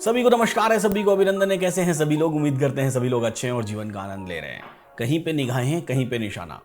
सभी को नमस्कार है, सभी को अभिनंदन है। कैसे हैं सभी लोग? उम्मीद करते हैं सभी लोग अच्छे हैं और जीवन का आनंद ले रहे हैं। कहीं पे निगाहें, कहीं पे निशाना।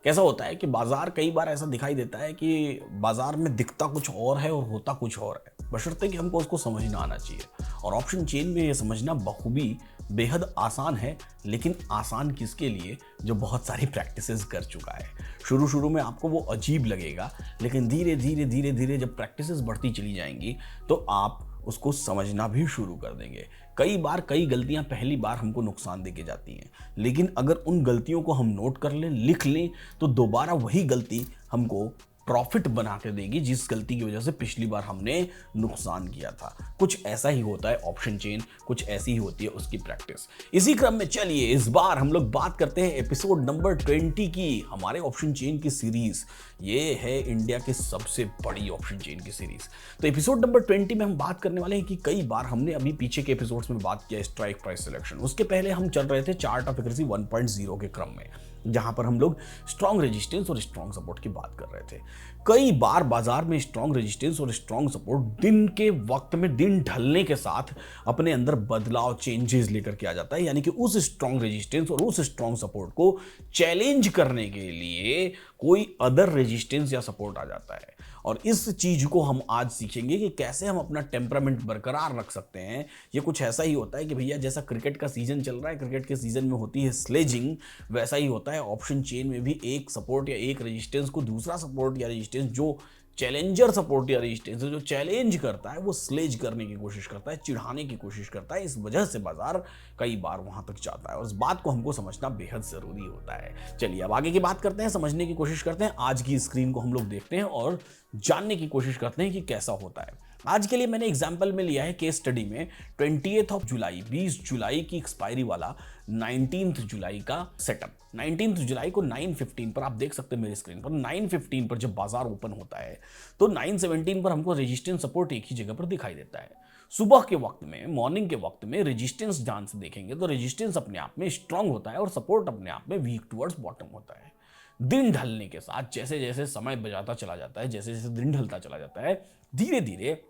कैसा होता है कि बाजार कई बार ऐसा दिखाई देता है कि बाजार में दिखता कुछ और है और होता कुछ और है, बशर्ते कि हमको उसको समझना आना चाहिए। और ऑप्शन चेन में ये समझना बखूबी बेहद आसान है, लेकिन आसान किसके लिए जो बहुत सारी प्रैक्टिसेस कर चुका है। शुरू शुरू में आपको वो अजीब लगेगा, लेकिन धीरे धीरे धीरे धीरे जब प्रैक्टिसेस बढ़ती चली जाएंगी तो आप उसको समझना भी शुरू कर देंगे। कई बार कई गलतियां पहली बार हमको नुकसान देके जाती हैं, लेकिन अगर उन गलतियों को हम नोट कर लें, लिख लें, तो दोबारा वही गलती हमको प्रॉफिट बना के देगी जिस गलती की वजह से पिछली बार हमने नुकसान किया था। कुछ ऐसा ही होता है ऑप्शन चेन, कुछ ऐसी ही होती है उसकी प्रैक्टिस। इसी क्रम में चलिए इस बार हम लोग बात करते हैं एपिसोड नंबर 20 की, हमारे ऑप्शन चेन की सीरीज। ये है इंडिया की सबसे बड़ी ऑप्शन चेन की सीरीज। तो एपिसोड नंबर 20 में हम बात करने वाले हैं कि कई बार हमने अभी पीछे के एपिसोड्स में बात किया स्ट्राइक प्राइस सिलेक्शन, उसके पहले हम चल रहे थे चार्ट ऑफ एक्यूरेसी 1.0 के क्रम में, जहां पर हम लोग स्ट्रॉन्ग रेजिस्टेंस और स्ट्रॉन्ग सपोर्ट की बात कर रहे थे। कई बार बाजार में स्ट्रॉन्ग रेजिस्टेंस और स्ट्रॉन्ग सपोर्ट दिन के वक्त में, दिन ढलने के साथ अपने अंदर बदलाव, चेंजेस लेकर के आ जाता है। यानी कि उस स्ट्रॉन्ग रेजिस्टेंस और उस स्ट्रॉन्ग सपोर्ट को चैलेंज करने के लिए कोई अदर रेजिस्टेंस या सपोर्ट आ जाता है। और इस चीज को हम आज सीखेंगे कि कैसे हम अपना टेम्परामेंट बरकरार रख सकते हैं। ये कुछ ऐसा ही होता है कि भैया जैसा क्रिकेट का सीजन चल रहा है, क्रिकेट के सीजन में होती है स्लेजिंग, वैसा ही होता है ऑप्शन चेन में भी। एक सपोर्ट या एक रेजिस्टेंस को दूसरा सपोर्ट या रेजिस्टेंस जो चैलेंजर सपोर्ट या रेजिस्टेंस जो चैलेंज करता है, वो स्लेज करने की कोशिश करता है, चिढ़ाने की कोशिश करता है। इस वजह से बाजार कई बार वहां तक जाता है और इस बात को हमको समझना बेहद जरूरी होता है। चलिए अब आगे की बात करते हैं, समझने की कोशिश करते हैं। आज की स्क्रीन को हम लोग देखते हैं और जानने की कोशिश करते हैं कि कैसा होता है। आज के लिए मैंने एग्जाम्पल में लिया है केस स्टडी में 20 जुलाई, 20 जुलाई की एक्सपायरी वाला 19 जुलाई का सेटअप। 19 जुलाई को 9:15 पर आप देख सकते हैं मेरी स्क्रीन पर, 9:15 पर जब बाजार ओपन होता है तो 9:17 पर हमको रेजिस्टेंस सपोर्ट एक ही जगह पर दिखाई देता है। सुबह के वक्त में, मॉर्निंग के वक्त में रेजिस्टेंस ध्यान से देखेंगे तो रेजिस्टेंस अपने आप में स्ट्रांग होता है और सपोर्ट अपने आप में वीक टुवर्ड्स बॉटम होता है। दिन ढलने के साथ जैसे जैसे समय बजाता चला जाता है, जैसे जैसे दिन ढलता चला जाता है, धीरे धीरे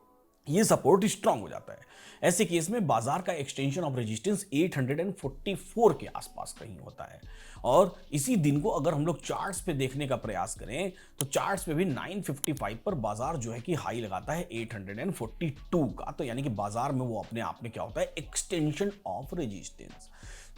ये सपोर्ट स्ट्रांग हो जाता है। ऐसे केस में बाजार का एक्सटेंशन ऑफ रेजिस्टेंस 844 के आसपास कहीं होता है। और इसी दिन को अगर हम लोग चार्ट्स पे देखने का प्रयास करें तो चार्ट्स पे भी 955 पर बाजार जो है कि हाई लगाता है 842 का। तो यानी कि बाजार में वो अपने आप में क्या होता है, एक्सटेंशन ऑफ रेजिस्टेंस।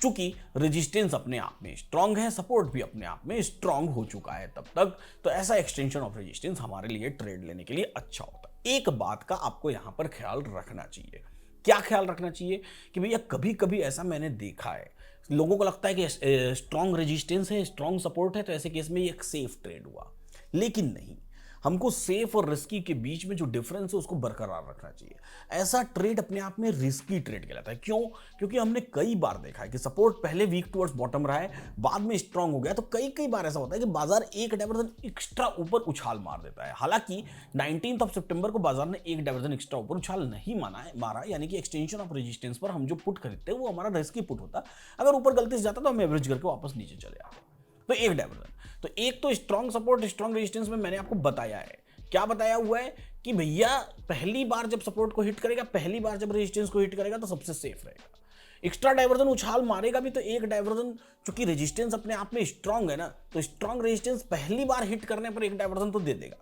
चूंकि रेजिस्टेंस अपने आप में स्ट्रांग है, सपोर्ट भी अपने आप में स्ट्रांग हो चुका है तब तक, तो ऐसा एक्सटेंशन ऑफ रेजिस्टेंस हमारे लिए ट्रेड लेने के लिए अच्छा होता है। एक बात का आपको यहां पर ख्याल रखना चाहिए। क्या ख्याल रखना चाहिए कि भैया कभी कभी ऐसा मैंने देखा है, लोगों को लगता है कि स्ट्रांग रेजिस्टेंस है, स्ट्रांग सपोर्ट है, तो ऐसे केस में ये एक सेफ ट्रेड हुआ, लेकिन नहीं। हमको सेफ और रिस्की के बीच में जो डिफरेंस है उसको बरकरार रखना चाहिए। ऐसा ट्रेड अपने आप में रिस्की ट्रेड कहलाता है। क्यों? क्योंकि हमने कई बार देखा है कि सपोर्ट पहले वीक टुवर्ड्स बॉटम रहा है, बाद में स्ट्रांग हो गया, तो कई कई बार ऐसा होता है कि बाजार एक डाइवर्जन एक्स्ट्रा ऊपर उछाल मार देता है। हालांकि 19 सितंबर को बाजार ने एक डाइवर्जन एक्स्ट्रा ऊपर उछाल नहीं मारा, यानी कि एक्सटेंशन ऑफ रेजिस्टेंस पर हम जो पुट खरीदते हैं वो हमारा रिस्की पुट होता। अगर ऊपर गलती से जाता तो हम एवरेज करके वापस नीचे चले आते। तो एक डाइवर्जन, तो एक तो स्ट्रॉन्ग सपोर्ट स्ट्रॉन्ग रेजिस्टेंस में मैंने आपको बताया है। क्या बताया हुआ है कि भैया पहली बार जब सपोर्ट को हिट करेगा, पहली बार जब रेजिस्टेंस को हिट करेगा तो सबसे सेफ रहेगा। एक्स्ट्रा डाइवर्जन उछाल मारेगा भी तो एक डाइवर्जन, चूंकि रेजिस्टेंस अपने आप में स्ट्रांग है ना, तो स्ट्रांग रेजिस्टेंस पहली बार हिट करने पर एक डाइवर्जन तो दे देगा,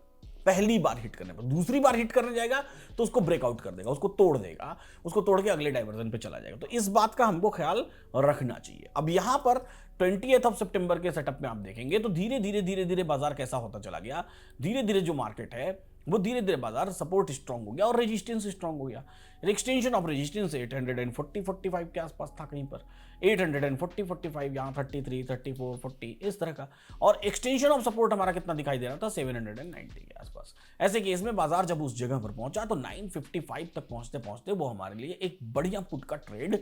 पहली बार हिट करने पर। दूसरी बार हिट करने जाएगा तो उसको ब्रेकआउट कर देगा, उसको तोड़ देगा, उसको तोड़ के अगले डाइवर्जन पे चला जाएगा। तो इस बात का हमको ख्याल रखना चाहिए। अब यहां पर 20 सितंबर के सेटअप में आप देखेंगे तो धीरे धीरे धीरे धीरे बाजार कैसा होता चला गया। धीरे धीरे जो मार्केट है वो धीरे धीरे बाजार सपोर्ट स्ट्रांग हो गया और रेजिस्टेंस स्ट्रांग हो गया। एक्सटेंशन ऑफ रेजिस्टेंस 845 के आसपास था, कहीं पर 845, यहाँ 33, 34, 40 इस तरह का। और एक्सटेंशन ऑफ सपोर्ट हमारा कितना दिखाई दे रहा था, 790 के आसपास। ऐसे केस में बाजार जब उस जगह पर पहुंचा तो 955 तक पहुंचते पहुंचते वो हमारे लिए एक बढ़िया पुट का ट्रेड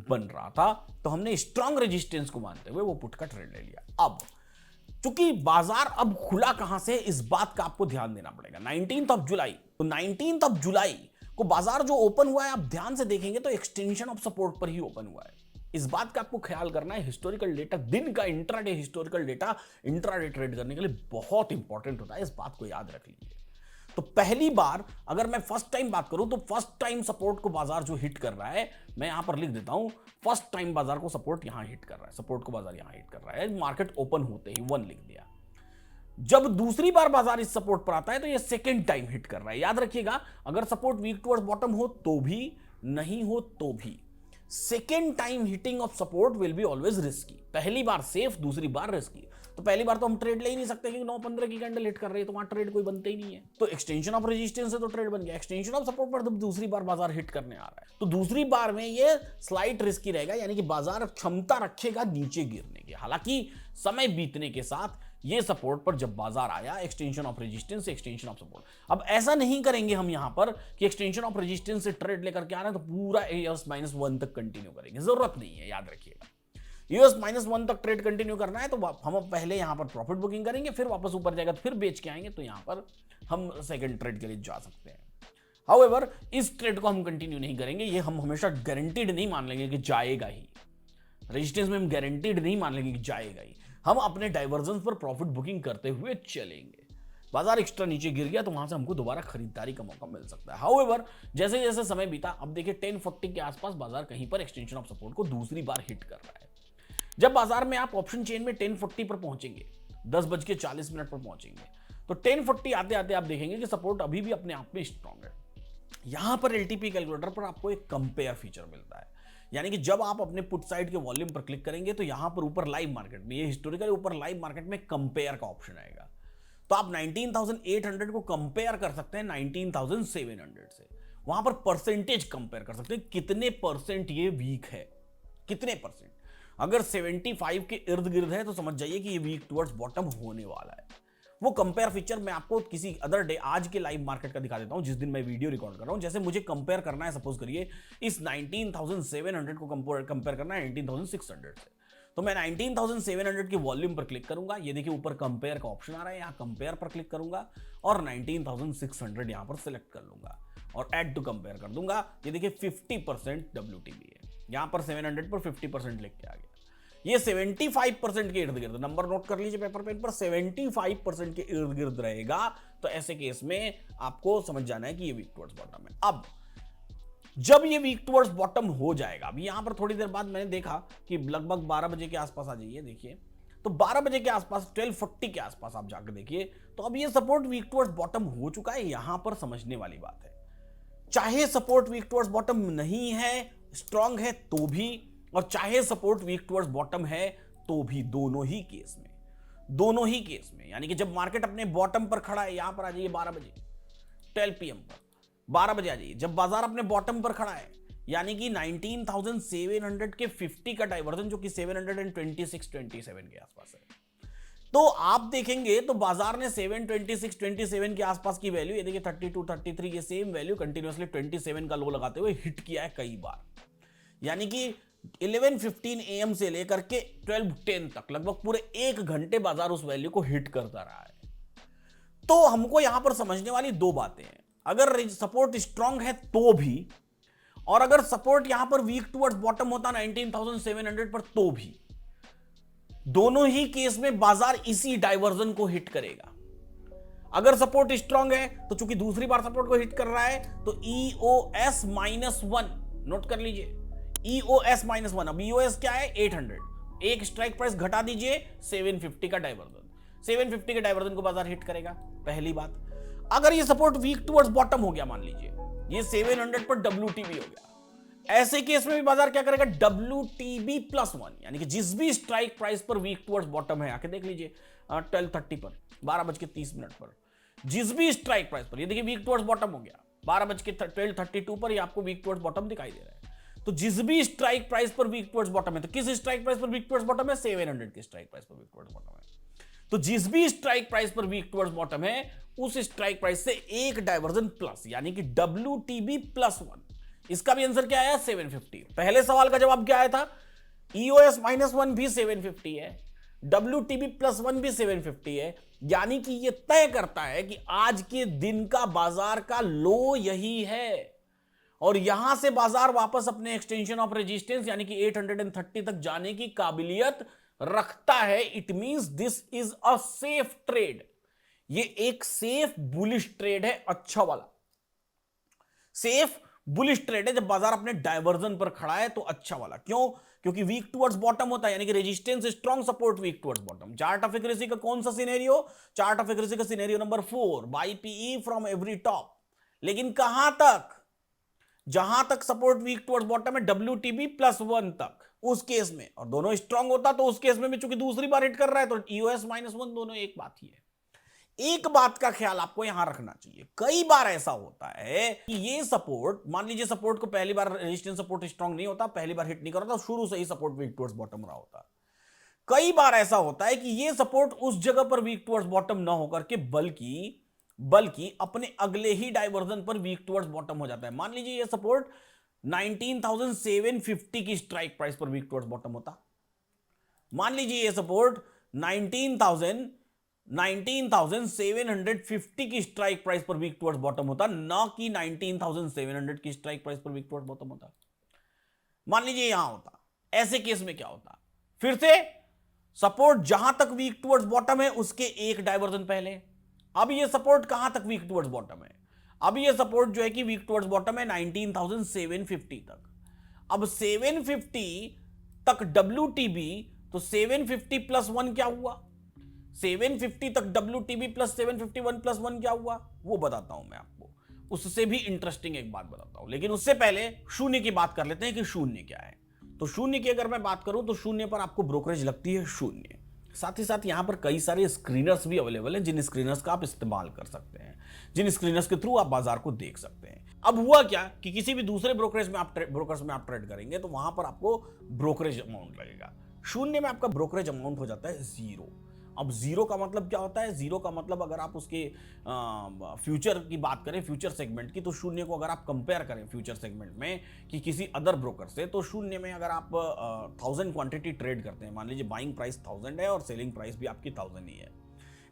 बन रहा था। तो हमने स्ट्रांग रेजिस्टेंस को मानते हुए वो पुट का ट्रेड ले लिया। अब चूंकि बाजार अब खुला कहां से, इस बात का आपको ध्यान देना पड़ेगा। 19 जुलाई, तो 19 जुलाई को बाजार जो ओपन हुआ है, आप ध्यान से देखेंगे तो एक्सटेंशन ऑफ सपोर्ट पर ही ओपन हुआ है। इस बात का आपको ख्याल करना है। हिस्टोरिकल डेटा, दिन का intraday historical data intraday trade करने के लिए बहुत इंपॉर्टेंट होता है, इस बात को याद रख लीजिए। तो पहली बार अगर मैं फर्स्ट टाइम बात करूं तो फर्स्ट टाइम सपोर्ट को बाजार जो हिट कर रहा है, मैं यहां पर लिख देता हूं, फर्स्ट टाइम बाजार को सपोर्ट यहां हिट कर रहा है, सपोर्ट को बाजार यहां हिट कर रहा है, मार्केट ओपन होते ही 1 लिख दिया। जब दूसरी बार बाजार इस सपोर्ट पर आता है तो ये सेकंड टाइम हिट कर रहा है। याद रखिएगा, अगर सपोर्ट वीक टुवर्ड्स बॉटम हो तो भी, नहीं हो तो भी, second time hitting of support will be always risky. पहली बार सेफ, दूसरी बार रिस्की। तो पहली बार तो हम ट्रेड ले ही नहीं सकते क्योंकि 9-15 की कैंडल हिट कर रही है, तो वहां ट्रेड कोई बनते ही नहीं है। तो एक्सटेंशन ऑफ रेजिस्टेंस से तो ट्रेड बन गया, एक्सटेंशन ऑफ सपोर्ट पर दूसरी बार बाजार हिट करने आ रहा है, तो दूसरी बार में ये स्लाइट रिस्की रहेगा, यानी कि बाजार क्षमता रखेगा नीचे गिरने की। हालांकि समय बीतने के साथ ये सपोर्ट पर जब बाजार आया, extension of resistance, extension of support. अब ऐसा नहीं करेंगे हम यहां पर कि एक्सटेंशन ऑफ रेजिस्टेंस से ट्रेड लेकर के आ रहे हैं तो पूरा AS-1 तक कंटिन्यू करेंगे, जरूरत नहीं है। याद रखिएगा, US-1 तक ट्रेड कंटिन्यू करना है तो हम पहले यहां पर प्रॉफिट बुकिंग करेंगे, फिर वापस ऊपर जाएगा तो फिर बेच के आएंगे, तो यहां पर हम सेकंड ट्रेड के लिए जा सकते हैं। हाउएवर, इस ट्रेड को हम कंटिन्यू नहीं करेंगे, ये हम हमेशा गारंटीड नहीं मान लेंगे कि जाएगा ही, रेजिस्टेंस में हम गारंटीड नहीं मान लेंगे कि जाएगा ही, हम अपने डाइवर्जेंस पर प्रॉफिट बुकिंग करते हुए चलेंगे। बाजार एक्स्ट्रा नीचे गिर गया तो वहां से हमको दोबारा खरीदारी का मौका मिल सकता है। हाउएवर, जैसे जैसे समय बीता, अब देखिए 1040 के आसपास बाजार कहीं पर एक्सटेंशन ऑफ सपोर्ट को दूसरी बार हिट कर रहा है। जब बाजार में आप ऑप्शन चेन में 1040 पर पहुंचेंगे, 10:40 पर पहुंचेंगे, तो 1040 आते आते आप देखेंगे कि सपोर्ट अभी भी अपने आप में स्ट्रांग है। यहां पर LTP कैलकुलेटर पर आपको एक कंपेयर फीचर मिलता है, यानी कि जब आप अपने पुट साइड के वॉल्यूम पर क्लिक करेंगे तो यहां पर ऊपर लाइव मार्केट में, ये हिस्टोरिकल ऊपर लाइव मार्केट में कंपेयर का ऑप्शन आएगा, तो आप 19,800 को कंपेयर कर सकते हैं 19,700 से। वहां पर परसेंटेज कंपेयर कर सकते हैं, कितने परसेंट ये वीक है, कितने परसेंट। अगर 75 के इर्द गिर्द है तो समझ जाइए कि ये वीक टुवर्ड्स बॉटम होने वाला है। वो कंपेयर फीचर मैं आपको किसी अदर डे, आज के लाइव मार्केट का दिखा देता हूं, जिस दिन मैं वीडियो रिकॉर्ड कर रहा हूं। जैसे मुझे कंपेयर करना है, सपोज करिए इस 19,700 को कंपेयर करना है 19,600 से, तो मैं 19,700 के वॉल्यूम पर क्लिक करूंगा, ये देखिए ऊपर कंपेयर का ऑप्शन आ रहा है, यहां कंपेयर पर क्लिक करूंगा और 19,600 यहां पर सिलेक्ट कर लूंगा और ऐड टू कंपेयर कर दूंगा। ये देखिए 50% WTB है, यहां पर 700 पर 50% लेके आ गया। ये 75% के इर्द गिर्द, नंबर नोट कर लीजिए पेपर पेन पर, 75% के इर्द गिर्द रहेगा, तो ऐसे केस में आपको समझ जाना है कि ये वीक टुवर्ड्स बॉटम है। अब जब ये वीक टुवर्ड्स बॉटम हो जाएगा, अभी यहां पर थोड़ी देर बाद मैंने देखा कि लगभग 12 बजे के आसपास आ जाइए, देखिए तो 12 बजे के आसपास, 1240 के आसपास आप जाकर देखिए, तो अब ये सपोर्ट वीक टुवर्ड्स बॉटम हो चुका है। यहां पर समझने वाली बात है, चाहे सपोर्ट वीक टुवर्ड्स बॉटम नहीं है, स्ट्रांग है तो भी, और चाहे सपोर्ट वीक टुवर्ड्स बॉटम है तो भी, दोनों ही केस में, यानी कि जब मार्केट अपने बॉटम पर खड़ा है, यहां पर आ जाइए 12 बजे 12 PM पर, 12 बजे आ जाइए, जब बाजार अपने बॉटम पर खड़ा है, यानी कि 19,700 के 50 का डाइवर्जन, जो कि 726-27 के आसपास है, तो आप देखेंगे तो बाजार ने 726-27 के आसपास की वैल्यू, ये देखिए 32-33, ये सेम वैल्यू कंटिन्यूअसली 27 का लो लगाते हुए हिट किया है कई बार, यानी कि 11:15 AM से लेकर के 12:10 तक लगभग पूरे 1 घंटे बाजार उस वैल्यू को हिट करता रहा है। तो हमको यहां पर समझने वाली दो बातें हैं, अगर सपोर्ट स्ट्रांग है तो भी, और अगर सपोर्ट यहां पर वीक टुवर्ड्स बॉटम होता 19,700 पर तो भी, दोनों ही केस में बाजार इसी डाइवर्जन को हिट करेगा। अगर सपोर्ट स्ट्रांग है तो चूंकि दूसरी बार सपोर्ट को हिट कर रहा है, तो EOS-1 नोट कर लीजिए, EOS-1, अब EOS क्या है 800, एक स्ट्राइक प्राइस घटा दीजिए, 750 का डाइवर्जन, 750 के डाइवर्जन को बाजार हिट करेगा। पहली बात, अगर ये सपोर्ट वीक टुवर्ड्स बॉटम हो गया, मान लीजिए ये 700 पर WTB हो गया, ऐसे केस में भी बाजार क्या करेगा, WTB+1, यानी कि जिस भी स्ट्राइक प्राइस पर वीक टुवर्ड्स बॉटम है, आके देख लीजिए 12:30 पर, 12:30 पर, जिस भी स्ट्राइक प्राइस पर, ये देखिए वीक टुवर्ड्स बॉटम हो गया, 12:32 पर ये आपको वीक टुवर्ड्स बॉटम दिखाई दे रहा है। तो जिस भी स्ट्राइक प्राइस पर वीक टुवर्ड्स बॉटम है, तो किस स्ट्राइक प्राइस पर वीक टुवर्ड्स बॉटम है, 700 के स्ट्राइक प्राइस पर वीक टुवर्ड्स बॉटम है, तो जिस भी स्ट्राइक प्राइस पर वीक टुवर्ड्स बॉटम है, उस स्ट्राइक प्राइस से एक डाइवर्जन प्लस, यानी कि WTB+1, इसका भी आंसर क्या आया 750। पहले सवाल का जवाब क्या आया था, EOS-1 भी 750 है, WTB+1 भी 750 है, यानी कि यह तय करता है कि आज के दिन का बाजार का लो यही है, और यहां से बाजार वापस अपने एक्सटेंशन ऑफ रेजिस्टेंस यानी कि 830 तक जाने की काबिलियत रखता है। It means this is a safe trade, ये एक सेफ बुलिश ट्रेड है, अच्छा वाला सेफ बुलिश ट्रेड है। जब बाजार अपने डायवर्जन पर खड़ा है तो अच्छा वाला। क्यों? क्योंकि वीक टुवर्ड्स बॉटम होता है, यानी कि resistance strong, support weak towards bottom. Chart of accuracy का कौन सा सिनेरियो? चार्ट ऑफ एक्यूरेसी का scenario number 4, buy PE from every top. लेकिन कहां तक? जहां तक सपोर्ट वीक टुवर्ड्स बॉटम है, WTB +1 तक, उस केस में। और दोनों स्ट्रांग होता तो उस केस में भी चूंकि दूसरी बार हिट कर रहा है तो EOS -1 दोनों एक बात ही है। एक बात का ख्याल आपको यहां रखना चाहिए, कई बार ऐसा होता है कि ये सपोर्ट, मान लीजिए सपोर्ट को पहली बार, रेजिस्टेंस सपोर्ट स्ट्रांग नहीं होता, पहली बार हिट नहीं कर रहा था, शुरू से ही सपोर्ट वीक टुवर्ड्स बॉटम रहा होता। कई बार ऐसा होता है कि ये सपोर्ट उस जगह पर वीक टुवर्ड्स बॉटम ना होकर के बल्कि अपने अगले ही डाइवर्जन पर वीक टुवर्ड्स बॉटम हो जाता है। मान लीजिए ये सपोर्ट 19,750 की स्ट्राइक प्राइस पर वीक टुवर्ड्स बॉटम होता। मान लीजिए ये सपोर्ट 19,750 की स्ट्राइक प्राइस पर वीक टुवर्ड्स बॉटम होता, ना कि 19,700 की स्ट्राइक प्राइस पर वीक टुवर्ड्स बॉटम होता। मान लीजिए यहां होता, ऐसे केस में क्या होता? फिर से सपोर्ट जहां तक वीक टुवर्ड्स बॉटम है उसके एक डाइवर्जन पहले। अब ये सपोर्ट कहां तक वीक टुवर्ड्स बॉटम है? अब ये सपोर्ट जो है कि वीक टुवर्ड्स बॉटम है 19,750 तक। अब 750 तक WTB, तो 750 +1 क्या हुआ? 750 तक WTB + 751 +1 क्या हुआ? वो बताता हूं मैं आपको, उससे भी इंटरेस्टिंग एक बात बताता हूं। लेकिन उससे पहले शून्य की बात कर लेते हैं कि शून्य क्या है। तो शून्य की अगर मैं बात करूं तो शून्य पर आपको ब्रोकरेज लगती है शून्य। साथ ही साथ यहां पर कई सारे स्क्रीनर्स भी अवेलेबल हैं, जिन स्क्रीनर्स का आप इस्तेमाल कर सकते हैं, जिन स्क्रीनर्स के थ्रू आप बाजार को देख सकते हैं। अब हुआ क्या कि किसी भी दूसरे ब्रोकरेज में आप ट्रेड करेंगे तो वहां पर आपको ब्रोकरेज अमाउंट लगेगा। शून्य में आपका ब्रोकरेज अमाउंट हो जाता है 0। अब 0 का मतलब क्या होता है? 0 का मतलब अगर आप उसके फ्यूचर की बात करें, फ्यूचर सेगमेंट की, तो शून्य को अगर आप कंपेयर करें फ्यूचर सेगमेंट में कि किसी अदर ब्रोकर से, तो शून्य में अगर आप 1000 क्वांटिटी ट्रेड करते हैं, मान लीजिए बाइंग प्राइस 1000 है और सेलिंग प्राइस भी आपकी 1000 ही है,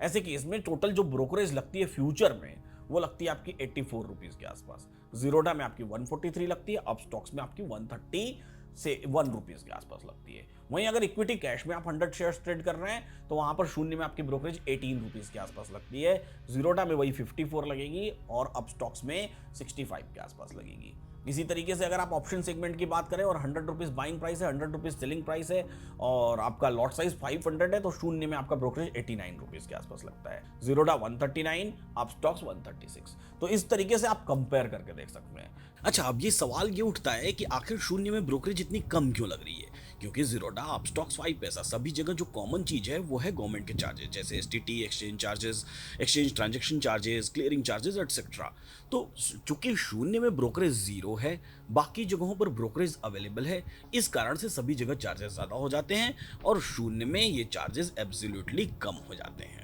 ऐसे केस में टोटल जो ब्रोकरेज लगती है फ्यूचर में वो लगती है आपकी 84 रुपीज के आसपास। जीरोडा में आपकी 143 लगती है, अब स्टॉक्स में आपकी 130 से 1 रुपीज के आसपास लगती है। वहीं अगर इक्विटी कैश में आप 100 शेयर्स ट्रेड कर रहे हैं तो वहां पर शून्य में आपकी ब्रोकरेज 18 रुपीज के आसपास लगती है, जीरोडा में वही 54 लगेगी और अब स्टॉक्स में 65 के आसपास लगेगी। इसी तरीके से अगर आप ऑप्शन सेगमेंट की बात करें और 100 रुपीज बाइंग प्राइस है, 100 रुपीज सेलिंग प्राइस है और आपका लॉट साइज 500 है, तो शून्य में आपका ब्रोकरेज 89 रुपीज के आसपास लगता है, जीरोडा 139, आप स्टॉक्स 136। तो इस तरीके से आप कंपेयर करके देख सकते हैं। अच्छा, अब ये सवाल ये उठता है कि आखिर शून्य में ब्रोकरेज इतनी कम क्यों लग रही है? क्योंकि जीरोडा, अपस्टॉक्स, 5 पैसा, सभी जगह जो कॉमन चीज है वो है गवर्नमेंट के चार्जेस, जैसे STT, exchange charges, exchange transaction charges, clearing charges etcetera. तो चूंकि शून्य में ब्रोकरेज 0 है, बाकी जगहों पर ब्रोकरेज अवेलेबल है, इस कारण से सभी जगह चार्जेस ज्यादा हो जाते हैं और शून्य में ये चार्जेस एब्सोल्युटली कम हो जाते हैं।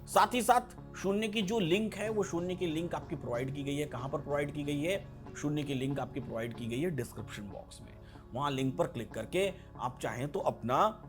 साथ ही साथ शून्य की जो लिंक है, वो शून्य की लिंक आपकी प्रोवाइड की गई है। कहां पर प्रोवाइड की गई है? शून्य की लिंक आपकी प्रोवाइड की गई है डिस्क्रिप्शन बॉक्स में। वहां लिंक पर क्लिक करके आप चाहें तो अपना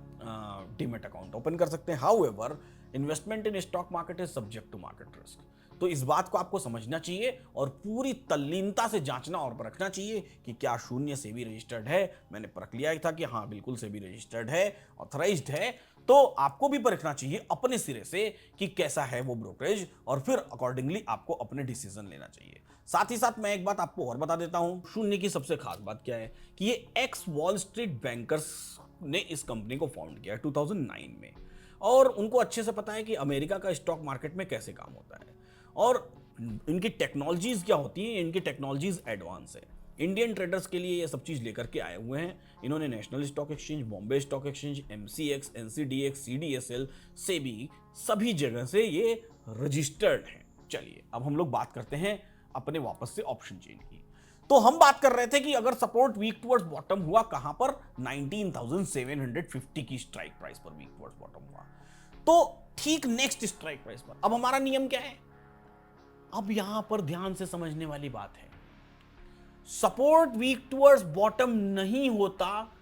डीमैट अकाउंट ओपन कर सकते हैं। However, investment in stock market is subject to market risk. तो इस बात को आपको समझना चाहिए और पूरी तल्लीनता से जांचना और परखना चाहिए कि क्या शून्य सेबी रजिस्टर्ड है। मैंने परख लिया था कि हाँ, बिल्कुल सेबी रजिस्टर्ड है, ऑथराइज्ड है। तो आपको भी परखना चाहिए अपने सिरे से कि कैसा है वो ब्रोकरेज और फिर अकॉर्डिंगली आपको अपने डिसीजन लेना चाहिए। साथ ही साथ मैं एक बात आपको और बता देता हूं, शून्य की सबसे खास बात क्या है कि ये एक्स वॉल स्ट्रीट बैंकर्स ने इस कंपनी को फाउंड किया 2009 में और उनको अच्छे से पता है कि अमेरिका का स्टॉक मार्केट में कैसे काम होता है और इनकी टेक्नोलॉजीज क्या होती हैं। इनकी टेक्नोलॉजीज एडवांस है। इंडियन ट्रेडर्स के लिए ये सब चीज़ लेकर के आए हुए हैं। इन्होंने national stock exchange, Bombay stock exchange, MCX, NCDX, CDSL, SEBI, सभी जगह से ये रजिस्टर्ड हैं। चलिए अब हम लोग बात करते हैं अपने वापस से ऑप्शन चेन की। तो हम बात कर रहे थे कि अगर सपोर्ट वीक टुवर्ड्स बॉटम हुआ कहां पर? 19,750 की स्ट्राइक प्राइस पर वीक टुवर्ड्स बॉटम हुआ, तो ठीक नेक्स्ट स्ट्राइक प्राइस पर अब हमारा नियम क्या है? अब यहां पर ध्यान से समझने वाली बात है, सपोर्ट वीक टुवर्ड्स बॉटम नहीं होता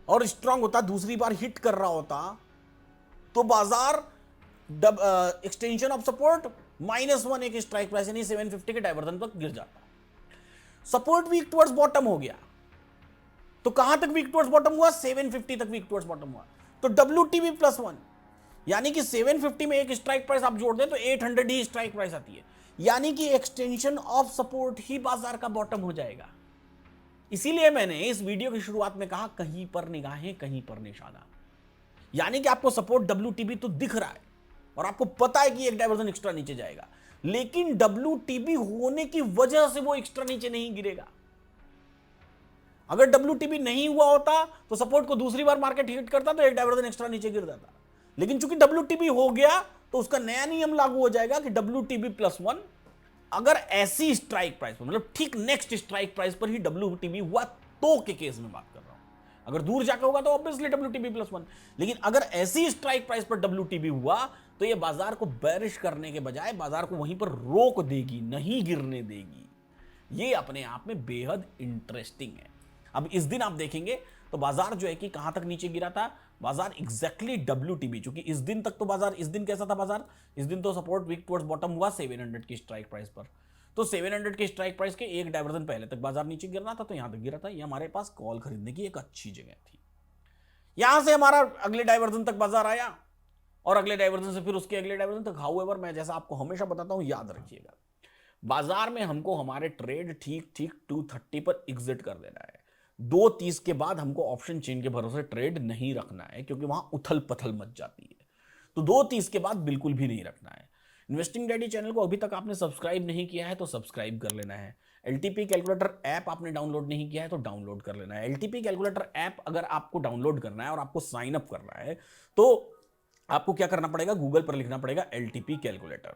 और स्ट्रांग होता, दूसरी बार हिट कर रहा होता, तो बाजार एक्सटेंशन ऑफ सपोर्ट -1 एक स्ट्राइक प्राइस यानी 750 के डाइवर्जन पर गिर जाता। सपोर्ट वीक टुवर्ड्स बॉटम हो गया तो कहां तक वीक टुवर्ड्स बॉटम हुआ? 750 तक वीक टुवर्ड्स बॉटम हुआ, तो WTB +1, यानी कि 750 में एक स्ट्राइक प्राइस आप जोड़ दें तो 800 ही स्ट्राइक प्राइस आती है, यानी कि एक्सटेंशन ऑफ सपोर्ट ही बाजार का बॉटम हो जाएगा। इसीलिए मैंने इस वीडियो की शुरुआत में कहा कहीं पर निगाहें कहीं पर निशाना, यानी कि आपको सपोर्ट WTB तो दिख रहा है और आपको पता है कि एक डाइवर्जन एक्स्ट्रा नीचे जाएगा, लेकिन WTB होने की वजह से वो एक्स्ट्रा नीचे नहीं गिरेगा। अगर WTB नहीं हुआ होता तो सपोर्ट को दूसरी बार मार्केट हिट करता तो एक डाइवर्जन एक्स्ट्रा नीचे गिर जाता, लेकिन चूंकि WTB हो गया तो उसका नया नियम लागू हो जाएगा कि WTB+1 अगर ऐसी स्ट्राइक प्राइस पर, मतलब ठीक नेक्स्ट स्ट्राइक प्राइस पर ही WTB हुआ तो के केस में बात कर रहा हूं। अगर दूर जाकर होगा तो ऑब्वियसली WTB+1, लेकिन अगर ऐसी स्ट्राइक प्राइस पर WTB हुआ तो ये बाजार को बेरिश करने के बजाय बाजार को वहीं पर रोक देगी, नहीं गिरने देगी। ये अपने आप में बेहद इंटरेस्टिंग है। अब इस दिन आप देखेंगे तो बाजार जो है कि कहां तक नीचे गिरा था, बाजार एग्जैक्टली WTB, चूंकि इस दिन तक तो बाजार, इस दिन कैसा था बाजार, इस दिन तो सपोर्ट वीक टुवर्ड्स बॉटम हुआ 700 की स्ट्राइक प्राइस पर, तो 700 की स्ट्राइक प्राइस के एक डाइवर्जन पहले तक बाजार नीचे गिरना था, तो यहां तक गिरा था। ये हमारे पास कॉल खरीदने की एक अच्छी जगह थी। यहां से हमारा अगले डाइवर्जन तक बाजार आया और अगले डाइवर्जन से फिर उसके अगले डाइवर्जन तक। हाउएवर मैं जैसा आपको हमेशा बताता हूं, याद रखिएगा, बाजार में हमको हमारे ट्रेड ठीक 230 पर एग्जिट कर देना है। 2:30 के बाद हमको ऑप्शन चेन के भरोसे ट्रेड नहीं रखना है, क्योंकि वहां उथल पथल मच जाती है। तो 2:30 के बाद बिल्कुल भी नहीं रखना है। इन्वेस्टिंग डैडी चैनल को अभी तक आपने सब्सक्राइब नहीं किया है तो सब्सक्राइब कर लेना है। LTP कैलकुलेटर ऐप आपने डाउनलोड नहीं किया है तो डाउनलोड कर लेना है। LTP कैलकुलेटर ऐप अगर आपको डाउनलोड करना है और आपको साइन अप करना है तो आपको क्या करना पड़ेगा, गूगल पर लिखना पड़ेगा LTP कैलकुलेटर।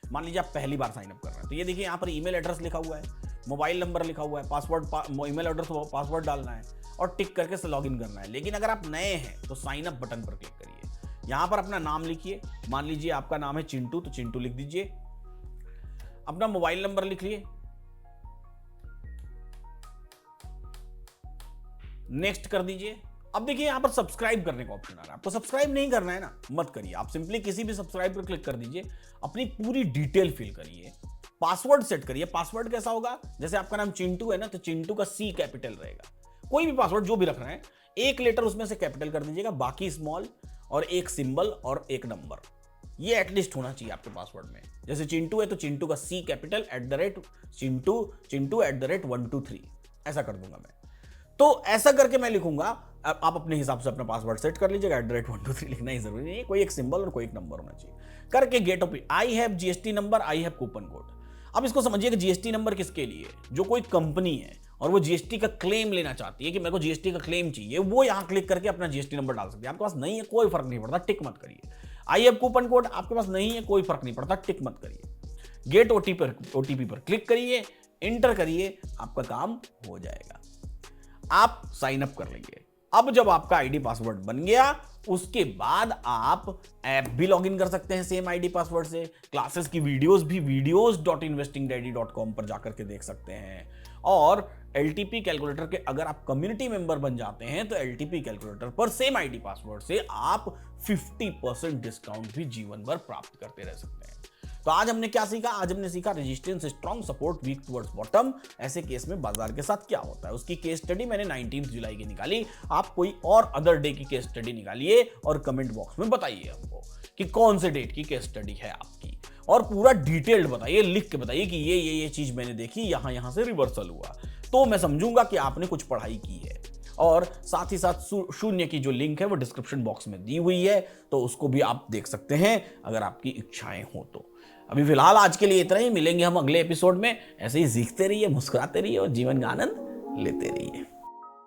मान लीजिए आप पहली बार साइन अप कर रहे हैं, तो ये देखिए यहाँ पर ईमेल एड्रेस लिखा हुआ है, मोबाइल नंबर लिखा हुआ है, पासवर्ड, ईमेल एड्रेस, पासवर्ड डालना है और टिक करके से लॉगिन करना है। लेकिन अगर आप नए हैं तो साइन अप बटन पर क्लिक करिए, यहां पर अपना नाम लिखिए। मान लीजिए आपका नाम है चिंटू, तो चिंटू लिख दीजिए। अपना मोबाइल नंबर लिख लिए, नेक्स्ट कर दीजिए। अब देखिए यहां पर सब्सक्राइब करने का ऑप्शन आ रहा है, आपको सब्सक्राइब नहीं करना है ना, मत करिए, आप सिंपली किसी भी सब्सक्राइब पर क्लिक कर दीजिए, अपनी पूरी डिटेल फिल करिए, पासवर्ड सेट करिए। पासवर्ड कैसा होगा, जैसे आपका नाम चिंटू है ना, तो चिंटू का C कैपिटल रहेगा। कोई भी पासवर्ड जो भी रख रहे हैं, एक लेटर उसमें से कैपिटल कर दीजिएगा, बाकी स्मॉल, और एक सिंबल और एक नंबर, ये एटलीस्ट होना चाहिए आपके पासवर्ड में। जैसे चिंटू है तो चिंटू का C कैपिटल @चिंटू@123, ऐसा कर दूंगा मैं। तो ऐसा करके मैं लिखूंगा, आप अपने हिसाब से अपना पासवर्ड सेट कर लीजिएगा। @123 लिखना ही जरूरी नहीं है, कोई एक सिंबल और कोई एक नंबर होना चाहिए। करके get OP, I have GST number, I have coupon code. अब इसको समझिए कि GST नंबर किसके लिए, जो कोई कंपनी है और वो GST का क्लेम लेना चाहती है कि मेरे को GST का क्लेम चाहिए, वो यहां क्लिक करके अपना GST नंबर डाल सकती है। आपके पास नहीं है कोई फर्क नहीं पड़ता, टिक मत करिए। आई हैव कूपन कोड आपके पास नहीं है कोई फर्क नहीं पड़ता, टिक मत करिए। गेट OTP पर क्लिक करिए, इंटर करिए, आपका काम हो जाएगा, आप साइन अप कर लेंगे। अब जब आपका आईडी पासवर्ड बन गया, उसके बाद आप ऐप भी लॉगिन कर सकते हैं सेम आईडी पासवर्ड से। क्लासेस की वीडियोस भी videos.investingdaddy.com पर जाकर के देख सकते हैं। और LTP कैलकुलेटर के अगर आप कम्युनिटी मेंबर बन जाते हैं तो LTP कैलकुलेटर पर सेम आईडी पासवर्ड से आप 50% डिस्काउंट भी जीवन भर प्राप्त करते रह सकते हैं। तो आज हमने क्या सीखा, आज हमने सीखा resistance strong, support weak towards bottom. ऐसे केस में बाजार के साथ क्या होता है, उसकी केस स्टडी मैंने 19 जुलाई की निकाली। आप कोई और अदर डे की केस स्टडी निकालिए और कमेंट बॉक्स में बताइए हमको कि कौन से डेट की केस स्टडी है आपकी, और पूरा डिटेल्ड बताइए, लिख के बताइए कि ये चीज मैंने देखी, यहां से रिवर्सल हुआ, तो मैं समझूंगा कि आपने कुछ पढ़ाई की है। और साथ ही साथ शून्य की जो लिंक है वो डिस्क्रिप्शन बॉक्स में दी हुई है, तो उसको भी आप देख सकते हैं अगर आपकी इच्छाएं हो तो। अभी फिलहाल आज के लिए इतना ही, मिलेंगे हम अगले एपिसोड में। ऐसे ही सीखते रहिए, मुस्कुराते रहिए और जीवन का आनंद लेते रहिए।